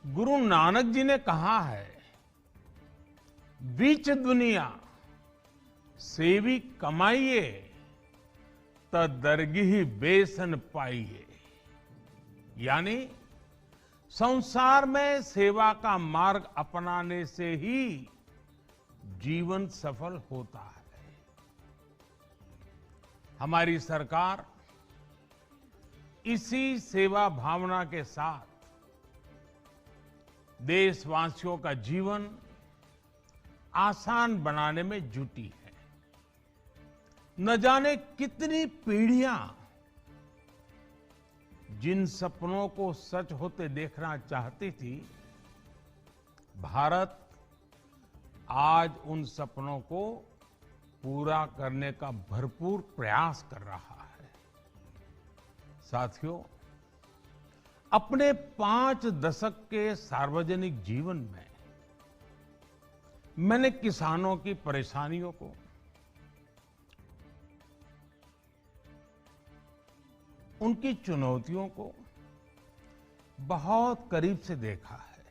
गुरु नानक जी ने कहा है, बीच दुनिया सेवी कमाइए त दरगिही बेसन पाइए। यानी संसार में सेवा का मार्ग अपनाने से ही जीवन सफल होता है। हमारी सरकार इसी सेवा भावना के साथ देशवासियों का जीवन आसान बनाने में जुटी है। न जाने कितनी पीढ़ियां जिन सपनों को सच होते देखना चाहती थी, भारत आज उन सपनों को पूरा करने का भरपूर प्रयास कर रहा है। साथियों, अपने 5 दशक के सार्वजनिक जीवन में मैंने किसानों की परेशानियों को, उनकी चुनौतियों को बहुत करीब से देखा है,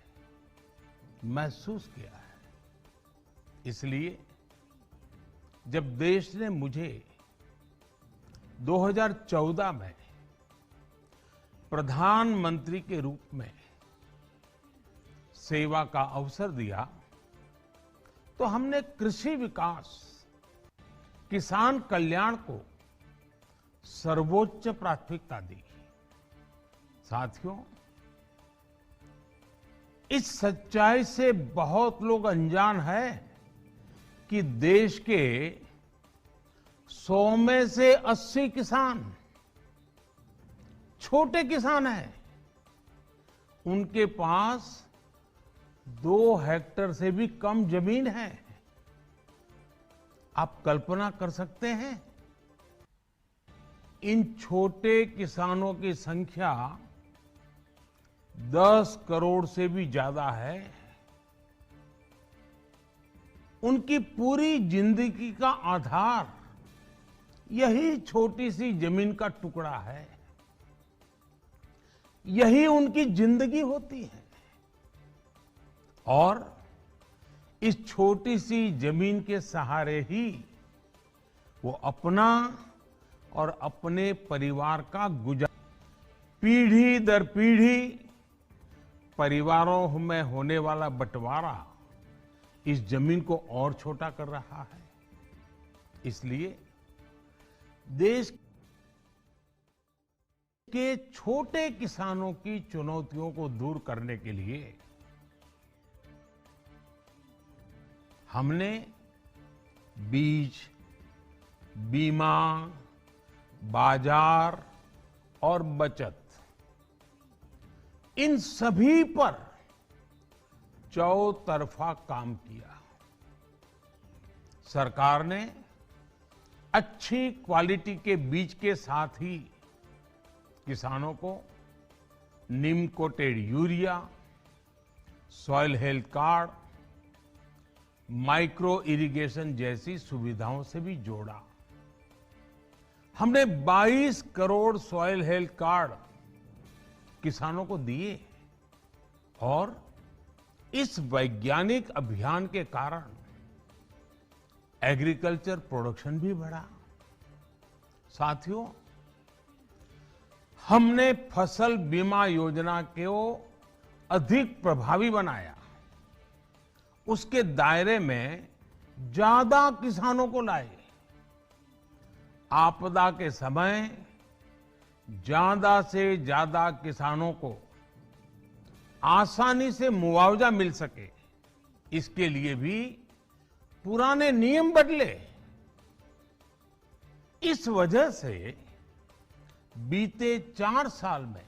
महसूस किया है। इसलिए जब देश ने मुझे 2014 में प्रधानमंत्री के रूप में सेवा का अवसर दिया, तो हमने कृषि विकास, किसान कल्याण को सर्वोच्च प्राथमिकता दी। साथियों, इस सच्चाई से बहुत लोग अनजान हैं कि देश के 100 में से 80 किसान छोटे किसान हैं। उनके पास 2 हेक्टेयर से भी कम जमीन है। आप कल्पना कर सकते हैं, इन छोटे किसानों की संख्या 10 करोड़ से भी ज्यादा है। उनकी पूरी जिंदगी का आधार यही छोटी सी जमीन का टुकड़ा है। यही उनकी जिंदगी होती है। और इस छोटी सी जमीन के सहारे ही वो अपना और अपने परिवार का पीढ़ी दर पीढ़ी परिवारों में होने वाला बंटवारा इस जमीन को और छोटा कर रहा है। इसलिए देश के छोटे किसानों की चुनौतियों को दूर करने के लिए हमने बीज, बीमा, बाजार और बचत, इन सभी पर चौतरफा काम किया। सरकार ने अच्छी क्वालिटी के बीज के साथ ही किसानों को नीम coated urea, soil health card, micro irrigation जैसी सुविधाओं से भी जोड़ा। हमने 22 करोड़ सॉइल हेल्थ कार्ड किसानों को दिए और इस वैज्ञानिक अभियान के कारण एग्रीकल्चर प्रोडक्शन भी बढ़ा। साथियों, हमने फसल बीमा योजना को अधिक प्रभावी बनाया। उसके दायरे में ज्यादा किसानों को लाए। आपदा के समय ज्यादा से ज्यादा किसानों को आसानी से मुआवजा मिल सके, इसके लिए भी पुराने नियम बदले। इस वजह से बीते 4 साल में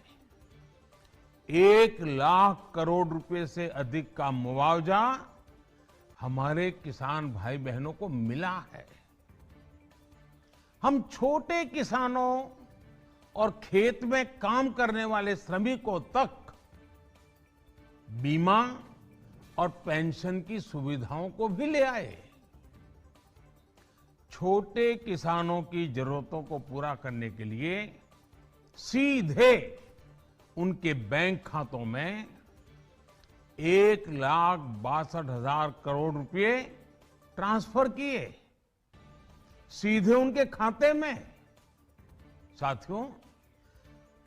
1 लाख करोड़ रुपए से अधिक का मुआवजा हमारे किसान भाई बहनों को मिला है। हम छोटे किसानों और खेत में काम करने वाले श्रमिकों तक बीमा और पेंशन की सुविधाओं को भी ले आए। छोटे किसानों की जरूरतों को पूरा करने के लिए सीधे उनके बैंक खातों में 1,62,000 करोड़ रुपए ट्रांसफर किए सीधे उनके खाते में। साथियों,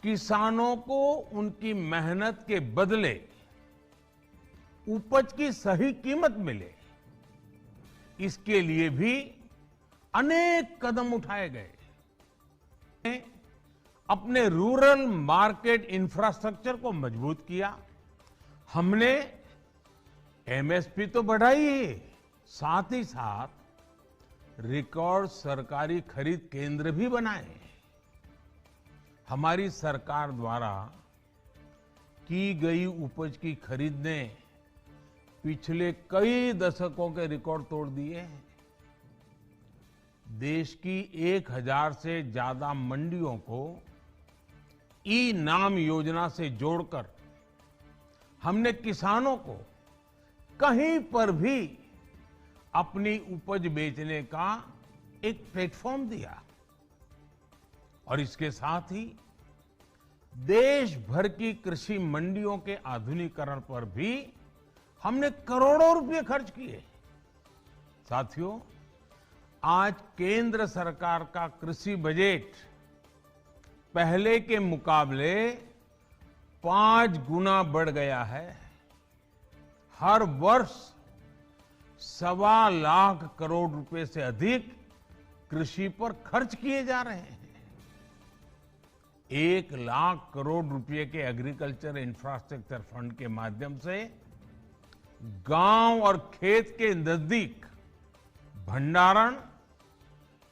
किसानों को उनकी मेहनत के बदले उपज की सही कीमत मिले, इसके लिए भी अनेक कदम उठाए गए। अपने रूरल मार्केट इंफ्रास्ट्रक्चर को मजबूत किया। हमने एमएसपी तो बढ़ाई ही, साथ ही साथ रिकॉर्ड सरकारी खरीद केंद्र भी बनाए। हमारी सरकार द्वारा की गई उपज की खरीद ने पिछले कई दशकों के रिकॉर्ड तोड़ दिए हैं। देश की 1,000 से ज्यादा मंडियों को ई नाम योजना से जोड़कर हमने किसानों को कहीं पर भी अपनी उपज बेचने का एक प्लेटफॉर्म दिया। और इसके साथ ही देश भर की कृषि मंडियों के आधुनिकीकरण पर भी हमने करोड़ों रुपए खर्च किए। साथियों, आज केंद्र सरकार का कृषि बजट पहले के मुकाबले 5 गुना बढ़ गया है। हर वर्ष 1.25 लाख करोड़ रुपए से अधिक कृषि पर खर्च किए जा रहे हैं। 1 लाख करोड़ रुपए के एग्रीकल्चर इंफ्रास्ट्रक्चर फंड के माध्यम से गांव और खेत के नजदीक भंडारण,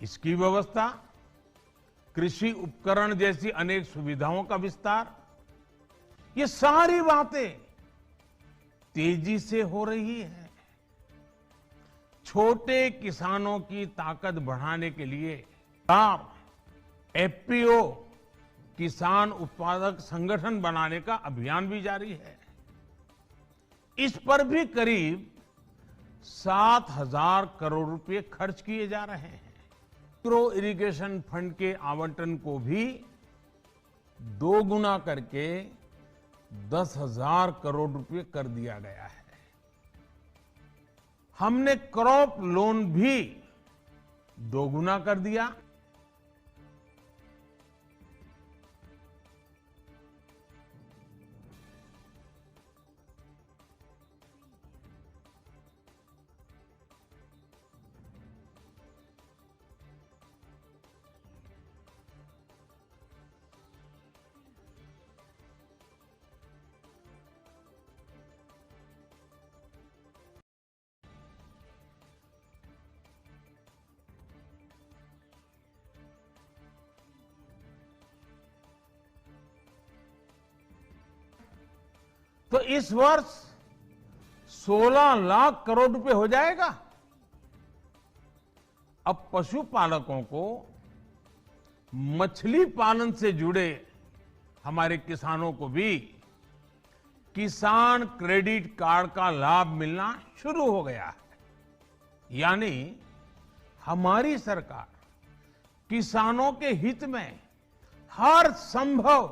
इसकी व्यवस्था, कृषि उपकरण जैसी अनेक सुविधाओं का विस्तार, ये सारी बातें तेजी से हो रही है। छोटे किसानों की ताकत बढ़ाने के लिए एफपीओ किसान उत्पादक संगठन बनाने का अभियान भी जारी है। इस पर भी करीब 7,000 करोड़ रुपए खर्च किए जा रहे हैं। माइक्रो इरिगेशन फंड के आवंटन को भी 2 गुना करके 10,000 करोड़ रुपए कर दिया गया है। हमने क्रॉप लोन भी 2 गुना कर दिया। तो इस वर्ष 16 लाख करोड़ रुपए हो जाएगा। अब पशुपालकों को मछली पालन से जुड़े हमारे किसानों को भी किसान क्रेडिट कार्ड का लाभ मिलना शुरू हो गया है। यानी हमारी सरकार किसानों के हित में हर संभव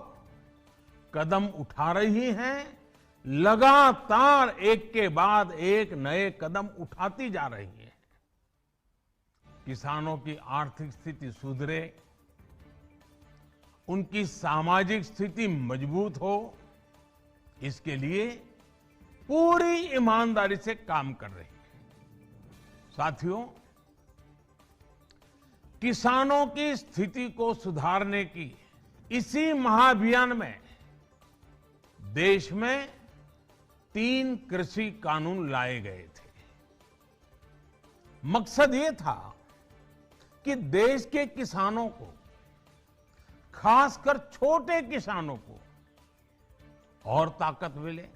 कदम उठा रही है। लगातार एक के बाद एक नए कदम उठाती जा रही है। किसानों की आर्थिक स्थिति सुधरे, उनकी सामाजिक स्थिति मजबूत हो, इसके लिए पूरी ईमानदारी से काम कर रही है। साथियों, किसानों की स्थिति को सुधारने की इसी महाअभियान में देश में 3 कृषि कानून लाए गए थे। मकसद ये था कि देश के किसानों को, खासकर छोटे किसानों को और ताकत मिले,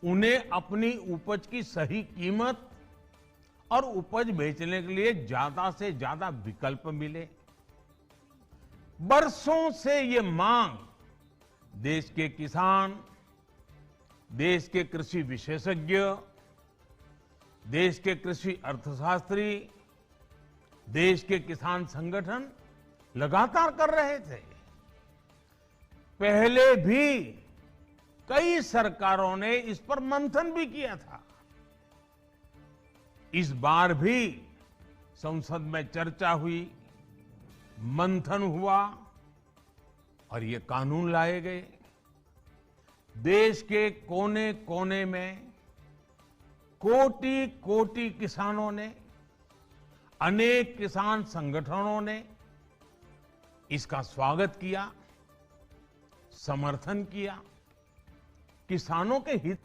उन्हें अपनी उपज की सही कीमत और उपज बेचने के लिए ज्यादा से ज्यादा विकल्प मिले। बरसों से ये मांग देश के किसान, देश के कृषि विशेषज्ञ, देश के कृषि अर्थशास्त्री, देश के किसान संगठन लगातार कर रहे थे। पहले भी कई सरकारों ने इस पर मंथन भी किया था। इस बार भी संसद में चर्चा हुई, मंथन हुआ और ये कानून लाए गए। देश के कोने कोने में कोटि कोटि किसानों ने, अनेक किसान संगठनों ने इसका स्वागत किया, समर्थन किया। किसानों के हित